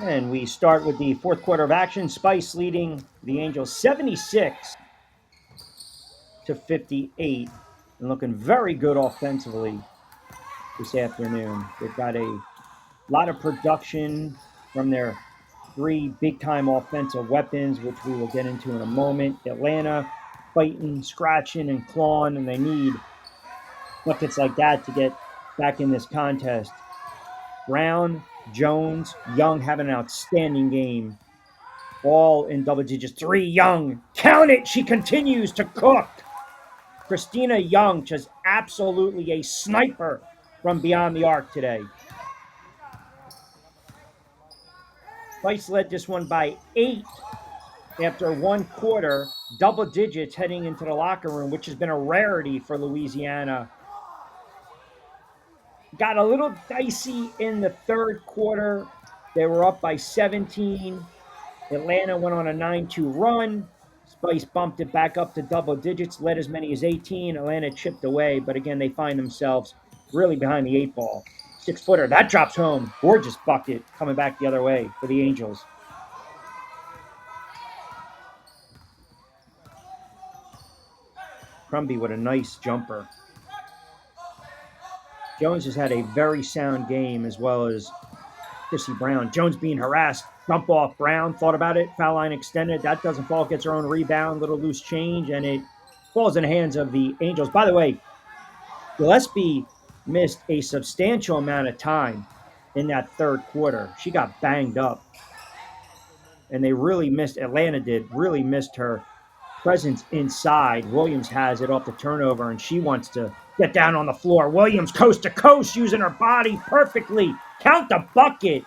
And we start with the fourth quarter of action. Spice leading the Angels 76-58 and looking very good offensively this afternoon. They've got a lot of production from their three big-time offensive weapons, which we will get into in a moment. Atlanta fighting, scratching, and clawing, and they need buckets like that to get back in this contest. Brown, Jones, Young having an outstanding game. All in double digits. 3 Young. Count it. She continues to cook. Christina Young, just absolutely a sniper from beyond the arc today. Spice led this one by 8 after one quarter, double digits heading into the locker room, which has been a rarity for Louisiana. Got a little dicey in the third quarter. They were up by 17. Atlanta went on a 9-2 run. Spice bumped it back up to double digits, led as many as 18. Atlanta chipped away, but again, they find themselves really behind the 8 ball. 6-footer, that drops home. Gorgeous bucket coming back the other way for the Angels. Crumby with a nice jumper. Jones has had a very sound game, as well as Chrissy Brown. Jones being harassed. Dump off. Brown thought about it. Foul line extended. That doesn't fall. Gets her own rebound. Little loose change, and it falls in the hands of the Angels. By the way, Gillespie missed a substantial amount of time in that third quarter. She got banged up, and they really missed, Atlanta did, really missed her presence inside. Williams has it off the turnover, and she wants to get down on the floor. Williams coast to coast, using her body perfectly. Count the bucket.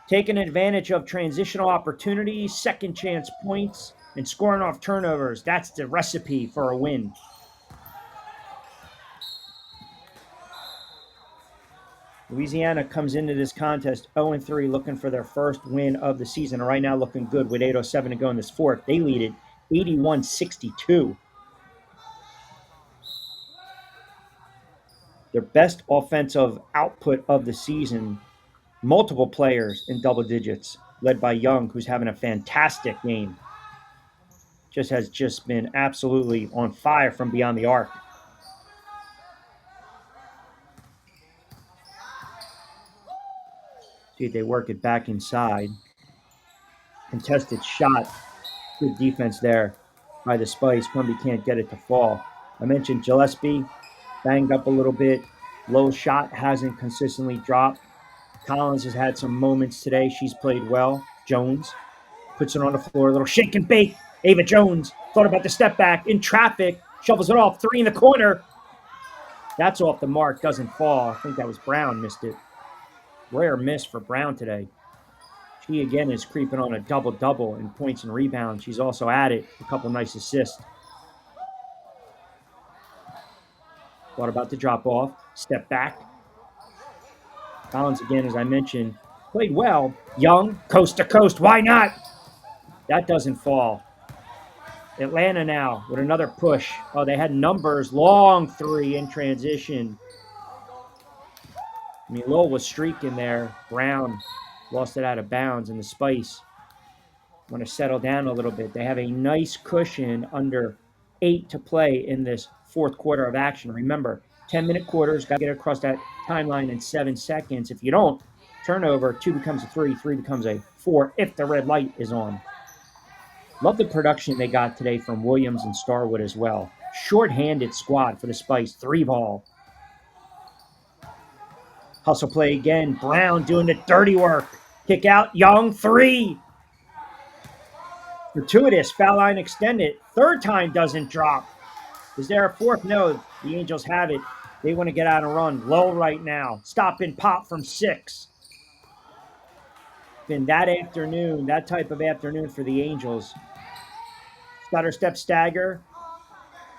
Taking advantage of transitional opportunities, second chance points, and scoring off turnovers. That's the recipe for a win. Louisiana comes into this contest 0-3, looking for their first win of the season. Right now looking good with 8:07 to go in this fourth. They lead it 81-62. Their best offensive output of the season. Multiple players in double digits, led by Young, who's having a fantastic game. Has been absolutely on fire from beyond the arc. See, they work it back inside. Contested shot. Good defense there by the Spice. Columbia can't get it to fall. I mentioned Gillespie, banged up a little bit. Low shot hasn't consistently dropped. Collins has had some moments today. She's played well. Jones puts it on the floor. A little shake and bake. Ava Jones thought about the step back in traffic. Shovels it off. 3 in the corner. That's off the mark. Doesn't fall. I think that was Brown missed it. Rare miss for Brown today. She again is creeping on a double-double in points and rebounds. She's also added a couple nice assists. Thought about the drop off. Step back. Collins again, as I mentioned, played well. Young, coast to coast. Why not? That doesn't fall. Atlanta now with another push. Oh, they had numbers. Long 3 in transition. I mean, Lowell was streaking there. Brown lost it out of bounds, and the Spice want to settle down a little bit. They have a nice cushion under 8 to play in this fourth quarter of action. Remember, 10-minute quarters, got to get across that timeline in 7 seconds. If you don't, turnover, 2 becomes a 3, 3 becomes a 4 if the red light is on. Love the production they got today from Williams and Starwood as well. Short-handed squad for the Spice, 3-ball. Hustle play again. Brown doing the dirty work. Kick out. Young, 3. Gratuitous. Foul line extended. Third time doesn't drop. Is there a fourth? No. The Angels have it. They want to get out and run. Low right now. Stop and pop from 6. Been that afternoon, that type of afternoon for the Angels. Stutter step stagger.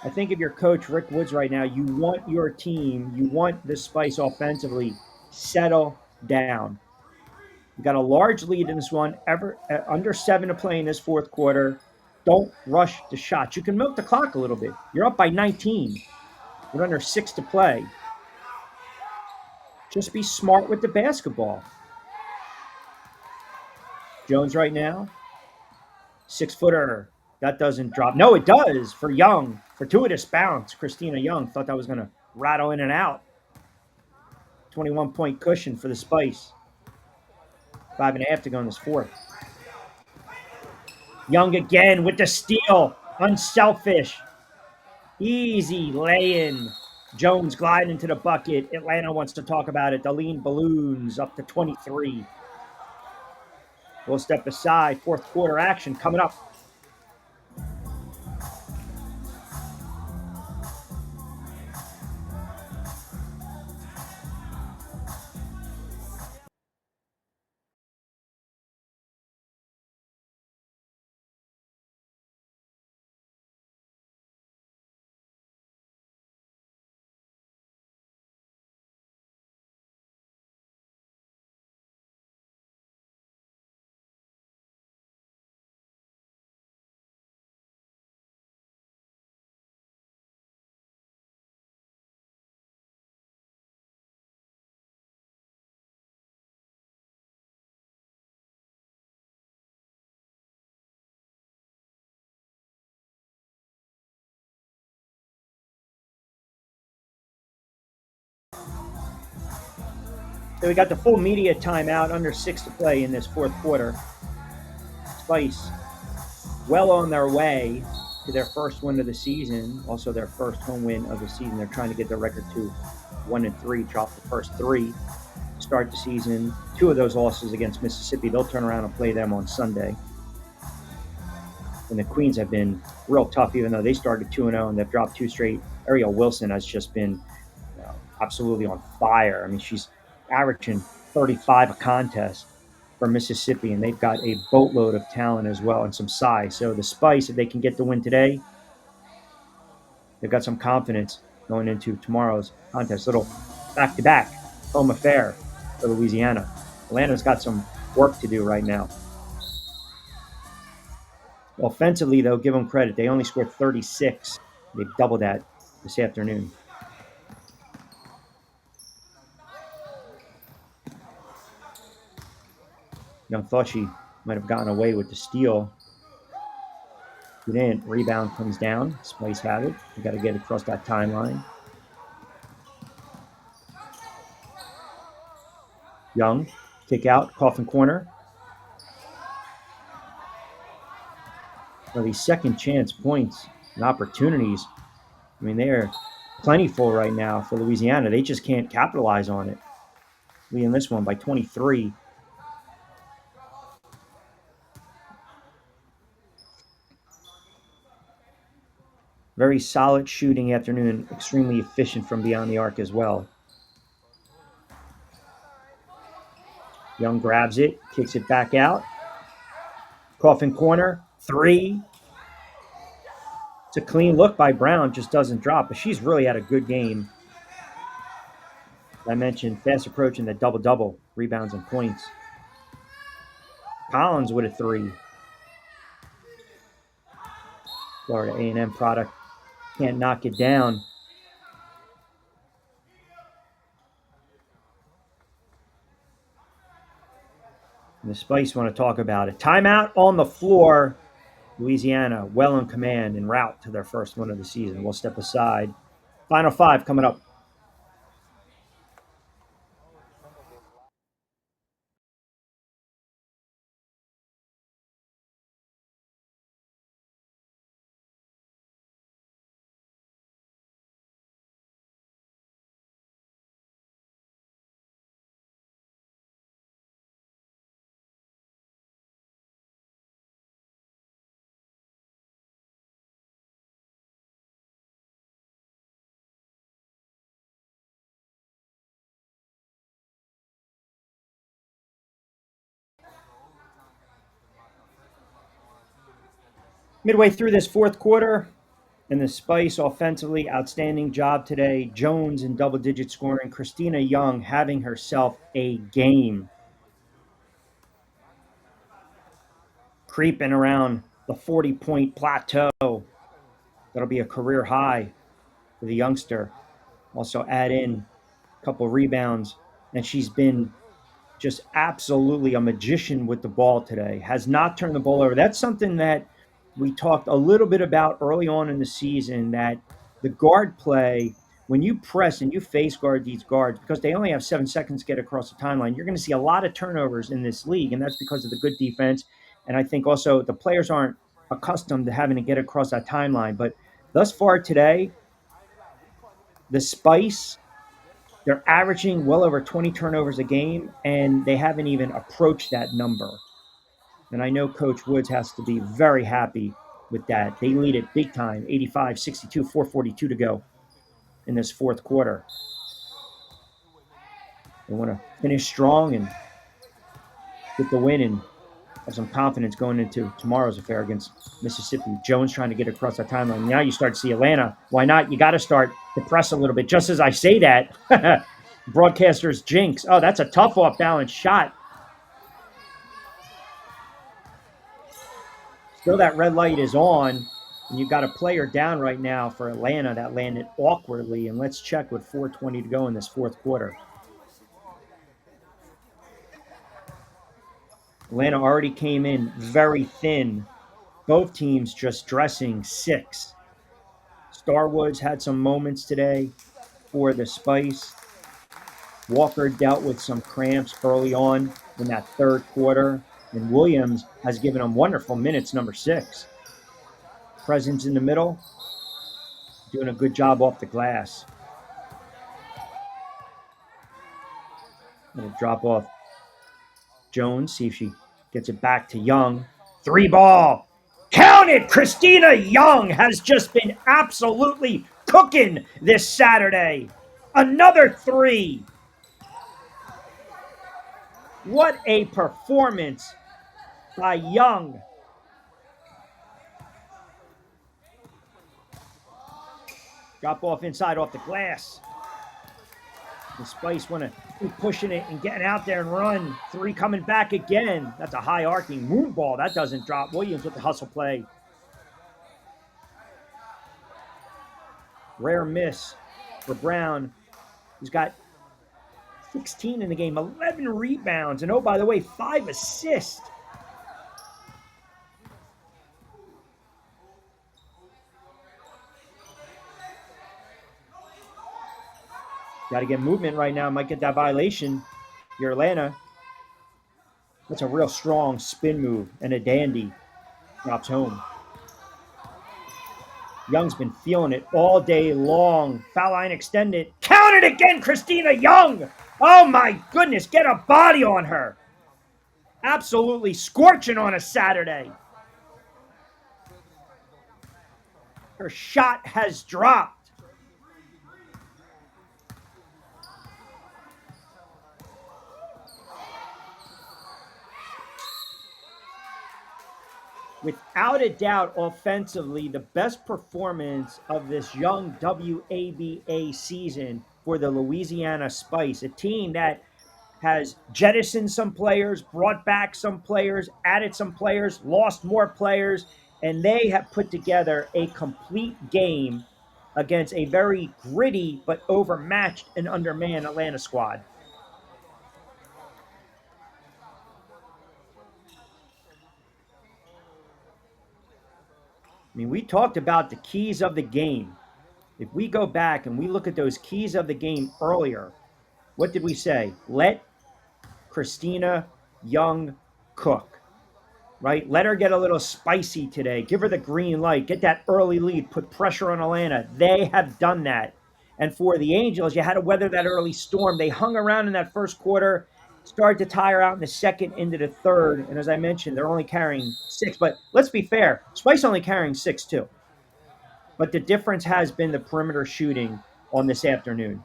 I think if you're coach Rick Woods right now, you want your team, you want the Spice offensively, settle down. You got a large lead in this one, under 7 to play in this fourth quarter. Don't rush the shots. You can milk the clock a little bit. You're up by 19 with under 6 to play. Just be smart with the basketball. Jones right now, 6-footer. That doesn't drop. No, it does for Young. Fortuitous bounce. Christina Young thought that was going to rattle in and out. 21-point cushion for the Spice. 5.5 to go in this fourth. Young again with the steal. Unselfish. Easy lay-in. Jones gliding into the bucket. Atlanta wants to talk about it. The lean balloons up to 23. We'll step aside. Fourth quarter action coming up. So we got the full media timeout, under 6 to play in this fourth quarter. Spice well on their way to their first win of the season, also their first home win of the season. They're trying to get their record to 1-3, drop the first 3 to start the season. 2 of those losses against Mississippi. They'll turn around and play them on Sunday. And the Queens have been real tough, even though they started 2-0 and they've dropped 2 straight. Ariel Wilson has just been absolutely on fire. I mean, she's averaging 35 a contest for Mississippi, and they've got a boatload of talent as well and some size. So the Spice, if they can get the win today, they've got some confidence going into tomorrow's contest. Little back-to-back home affair for Louisiana. Atlanta's got some work to do right now. Offensively, though, give them credit. They only scored 36. They've doubled that this afternoon. Young thought she might have gotten away with the steal. She didn't. Rebound comes down. Spice have it. You got to get across that timeline. Young, kick out, Coffin corner. Well, these second chance points and opportunities, I mean, they're plentiful right now for Louisiana. They just can't capitalize on it. Leading this one by 23. Very solid shooting afternoon, extremely efficient from beyond the arc as well. Young grabs it, kicks it back out. Coffin corner, 3. It's a clean look by Brown, just doesn't drop, but she's really had a good game. I mentioned fast approaching the double-double, rebounds and points. Collins with a 3. Florida A&M product, can't knock it down. And the Spice want to talk about it. Timeout on the floor. Louisiana well in command en route to their first win of the season. We'll step aside. Final 5 coming up. Midway through this fourth quarter, and the Spice offensively, outstanding job today. Jones in double-digit scoring. Christina Young having herself a game. Creeping around the 40-point plateau. That'll be a career high for the youngster. Also add in a couple rebounds and she's been just absolutely a magician with the ball today. Has not turned the ball over. That's something that we talked a little bit about early on in the season, that the guard play, when you press and you face guard these guards, because they only have 7 seconds to get across the timeline, you're going to see a lot of turnovers in this league, and that's because of the good defense. And I think also the players aren't accustomed to having to get across that timeline. But thus far today, the Spice, they're averaging well over 20 turnovers a game, and they haven't even approached that number. And I know Coach Woods has to be very happy with that. They lead it big time, 85-62, 4:42 to go in this fourth quarter. They want to finish strong and get the win and have some confidence going into tomorrow's affair against Mississippi. Jones trying to get across that timeline. Now you start to see Atlanta. Why not? You got to start to press a little bit. Just as I say that, broadcasters jinx. Oh, that's a tough off balance shot. Still, that red light is on, and you've got a player down right now for Atlanta that landed awkwardly. And let's check with 4:20 to go in this fourth quarter. Atlanta already came in very thin. Both teams just dressing six. Starwoods had some moments today for the Spice. Walker dealt with some cramps early on in that third quarter, and Williams has given him wonderful minutes, number 6. Presence in the middle, doing a good job off the glass. Little drop off Jones, see if she gets it back to Young. 3 ball. Count it! Christina Young has just been absolutely cooking this Saturday. Another 3. What a performance by Young. Drop off inside off the glass. The Spice want to keep pushing it and getting out there and run. 3 coming back again. That's a high arcing moon ball. That doesn't drop. Williams with the hustle play. Rare miss for Brown, who's got 16 in the game, 11 rebounds, and oh, by the way, 5 assists. Got to get movement right now. Might get that violation. Your Atlanta. That's a real strong spin move and a dandy. Drops home. Young's been feeling it all day long. Foul line extended. Count it again, Christina Young. Oh my goodness, get a body on her. Absolutely scorching on a Saturday. Her shot has dropped. Without a doubt, offensively, the best performance of this young WABA season for the Louisiana Spice, a team that has jettisoned some players, brought back some players, added some players, lost more players, and they have put together a complete game against a very gritty but overmatched and undermanned Atlanta squad. I mean, we talked about the keys of the game. If we go back and we look at those keys of the game earlier, what did we say? Let Christina Young cook, right? Let her get a little spicy today. Give her the green light. Get that early lead. Put pressure on Atlanta. They have done that. And for the Angels, you had to weather that early storm. They hung around in that first quarter, started to tire out in the second into the third. And as I mentioned, they're only carrying 6. But let's be fair. Spice only carrying 6 too. But the difference has been the perimeter shooting on this afternoon.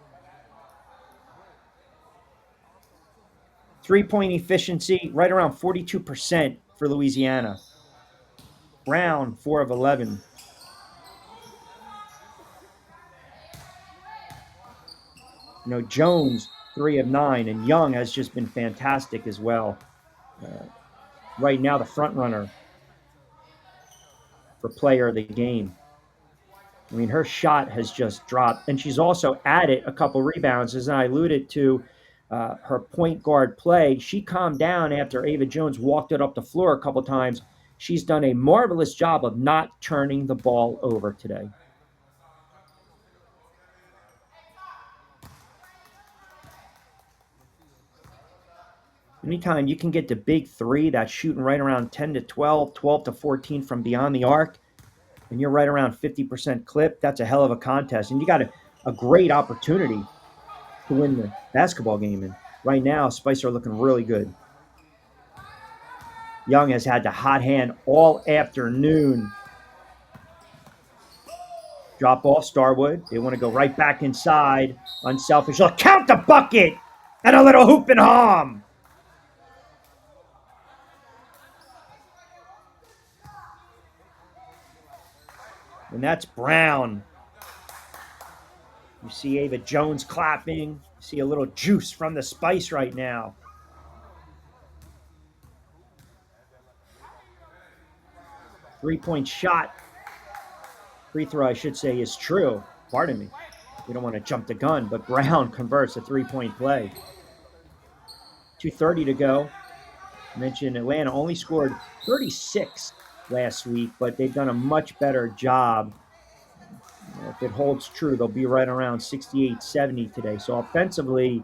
3-point efficiency, right around 42% for Louisiana. Brown, 4 of 11. Jones, 3 of 9, and Young has just been fantastic as well. Right now, the front runner for player of the game. I mean, her shot has just dropped, and she's also added a couple rebounds, as I alluded to. her point guard play. She calmed down after Ava Jones walked it up the floor a couple times. She's done a marvelous job of not turning the ball over today. Anytime you can get the big three that's shooting right around 10 to 12, 12 to 14 from beyond the arc, and you're right around 50% clip, that's a hell of a contest. And you got a great opportunity to win the basketball game. And right now, Spice are looking really good. Young has had the hot hand all afternoon. Drop off Starwood. They want to go right back inside. Unselfish. Look, count the bucket and a little hoop and hom. And that's Brown. You see Ava Jones clapping. You see a little juice from the Spice right now. Three-point shot. Free throw, I should say, is true. Pardon me. We don't want to jump the gun, but Brown converts a three-point play. 2:30 to go. I mentioned Atlanta only scored 36 last week, but they've done a much better job. If it holds true, they'll be right around 68, 70 today. So offensively,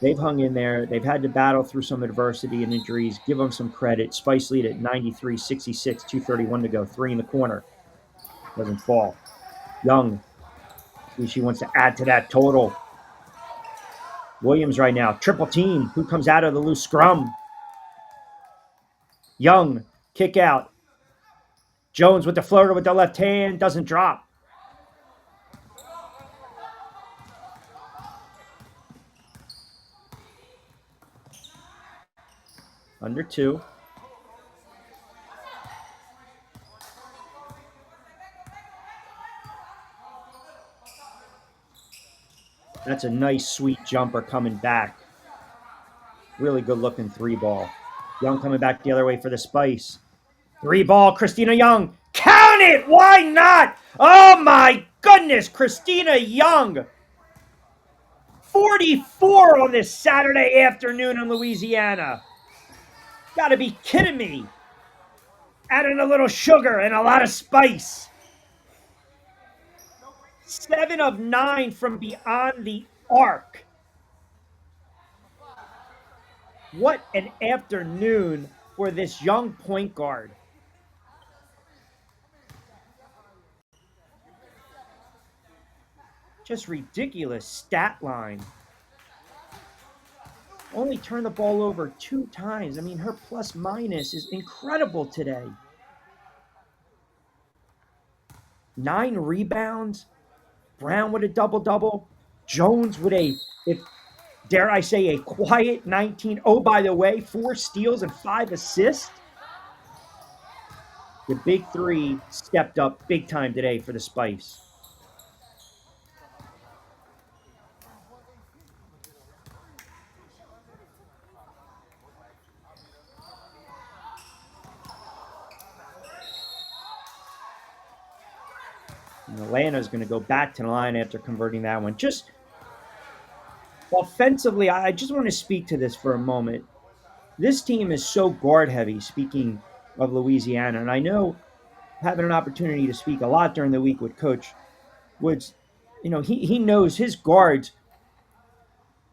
they've hung in there. They've had to battle through some adversity and injuries. Give them some credit. Spice lead at 93, 66, 2:31 to go. Three in the corner. Doesn't fall. Young. See, she wants to add to that total. Williams right now. Triple team. Who comes out of the loose scrum? Young. Kick out. Jones with the floater with the left hand. Doesn't drop. Under two. That's a nice, sweet jumper coming back. Really good-looking three ball. Young coming back the other way for the Spice. Three ball, Christina Young. Count it! Why not? Oh, my goodness, Christina Young. 44 on this Saturday afternoon in Louisiana. Gotta be kidding me. Adding a little sugar and a lot of spice. 7 of 9 from beyond the arc. What an afternoon for this young point guard. Just ridiculous stat line. Only turned the ball over 2 times. I mean, her plus minus is incredible today. 9 rebounds. Brown with a double-double. Jones with a, dare I say, a quiet 19. Oh, by the way, 4 steals and 5 assists. The big three stepped up big time today for the Spice. And Atlanta's going to go back to the line after converting that one. Just offensively, I just want to speak to this for a moment. This team is so guard heavy, speaking of Louisiana. And I know having an opportunity to speak a lot during the week with Coach Woods, he knows his guards,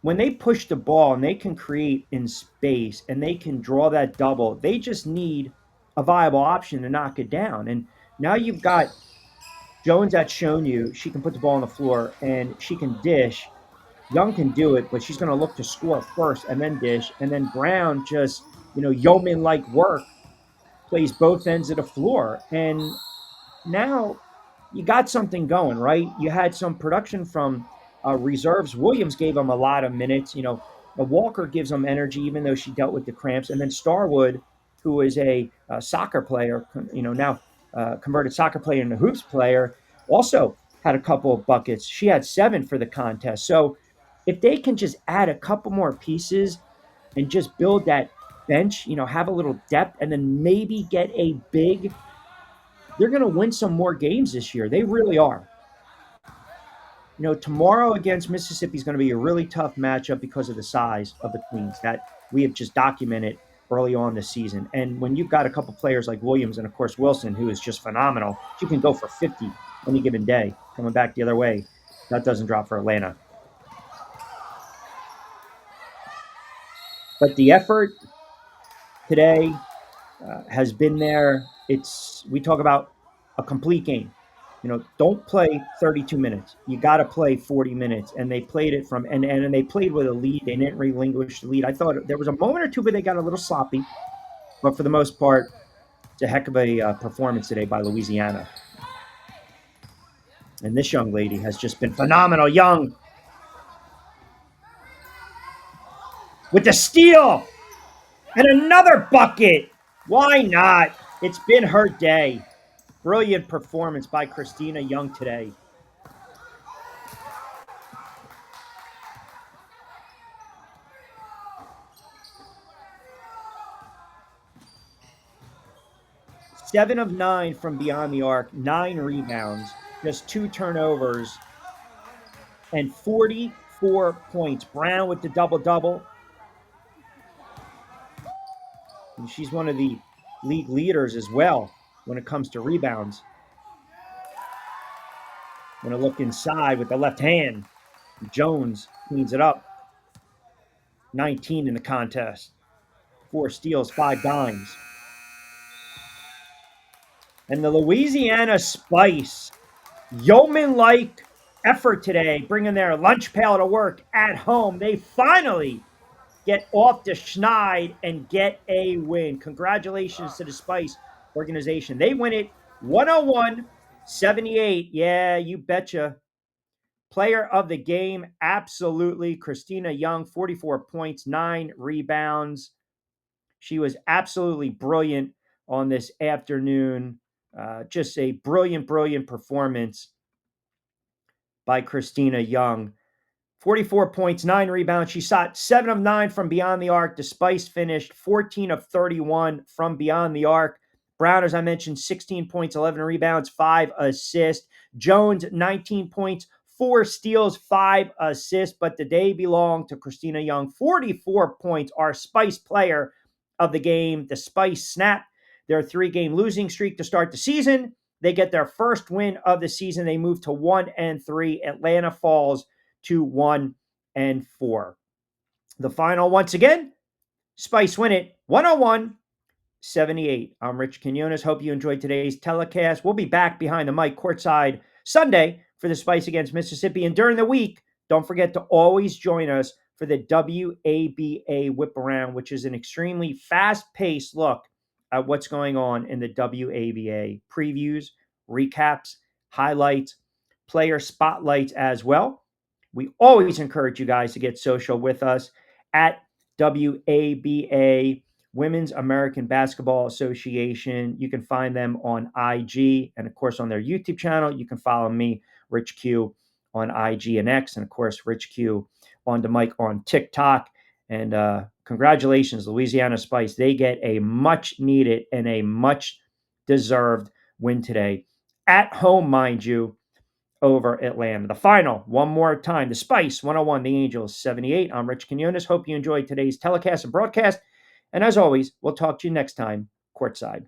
when they push the ball and they can create in space and they can draw that double, they just need a viable option to knock it down. And now you've got Jones that's shown you she can put the ball on the floor and she can dish. Young can do it, but she's going to look to score first and then dish. And then Brown just, yeoman-like work, plays both ends of the floor. And now you got something going, right? You had some production from reserves. Williams gave them a lot of minutes. Walker gives them energy, even though she dealt with the cramps. And then Starwood, who is a soccer player, now converted soccer player into hoops player, also had a couple of buckets. She had 7 for the contest. So if they can just add a couple more pieces and just build that bench, have a little depth, and then maybe get a big, they're going to win some more games this year. They really are. Tomorrow against Mississippi is going to be a really tough matchup because of the size of the Queens that we have just documented early on this season. And when you've got a couple players like Williams and, of course, Wilson, who is just phenomenal, she can go for 50 any given day coming back the other way. That doesn't drop for Atlanta. But the effort today has been there. We talk about a complete game. Don't play 32 minutes. You got to play 40 minutes, and they played it and they played with a lead. They didn't relinquish the lead. I thought there was a moment or two where they got a little sloppy, but for the most part, it's a heck of a performance today by Louisiana. And this young lady has just been phenomenal. Young with the steal and another bucket. Why not? It's been her day. Brilliant performance by Christina Young today. Seven of nine from beyond the arc, 9 rebounds, just 2 turnovers, and 44 points. Brown with the double-double. And she's one of the league leaders as well when it comes to rebounds. Going to look inside with the left hand. Jones cleans it up. 19 in the contest. 4 steals, 5 dimes. And the Louisiana Spice, yeoman-like effort today, bringing their lunch pail to work at home. They finally get off the schneid and get a win. Congratulations to the Spice organization. They win it 101-78. Yeah, you betcha. Player of the game, absolutely. Christina Young, 44 points, 9 rebounds. She was absolutely brilliant on this afternoon. Just a brilliant, brilliant performance by Christina Young. 44 points, 9 rebounds. She shot 7 of 9 from beyond the arc. The Spice finished 14 of 31 from beyond the arc. Brown, as I mentioned, 16 points, 11 rebounds, 5 assists. Jones, 19 points, 4 steals, 5 assists. But the day belonged to Christina Young. 44 points, our Spice player of the game. The Spice snapped their 3-game losing streak to start the season. They get their first win of the season. They move to 1-3. Atlanta falls to 1-4. The final, once again, Spice win it 101-78. I'm Rich Quinones. Hope you enjoyed today's telecast. We'll be back behind the mic courtside Sunday for the Spice against Mississippi. And during the week, don't forget to always join us for the WABA Whip Around, which is an extremely fast-paced look at what's going on in the WABA. Previews, recaps, highlights, player spotlights as well. We always encourage you guys to get social with us at WABA, Women's American Basketball Association. You can find them on IG and, of course, on their YouTube channel. You can follow me, Rich Q, on IG and X, and, of course, Rich Q on the mic on TikTok. And congratulations, Louisiana Spice. They get a much-needed and a much-deserved win today. At home, mind you, over Atlanta. The final, one more time, the Spice 101, the Angels 78. I'm Rich Quinones. Hope you enjoyed today's telecast and broadcast. And as always, we'll talk to you next time, courtside.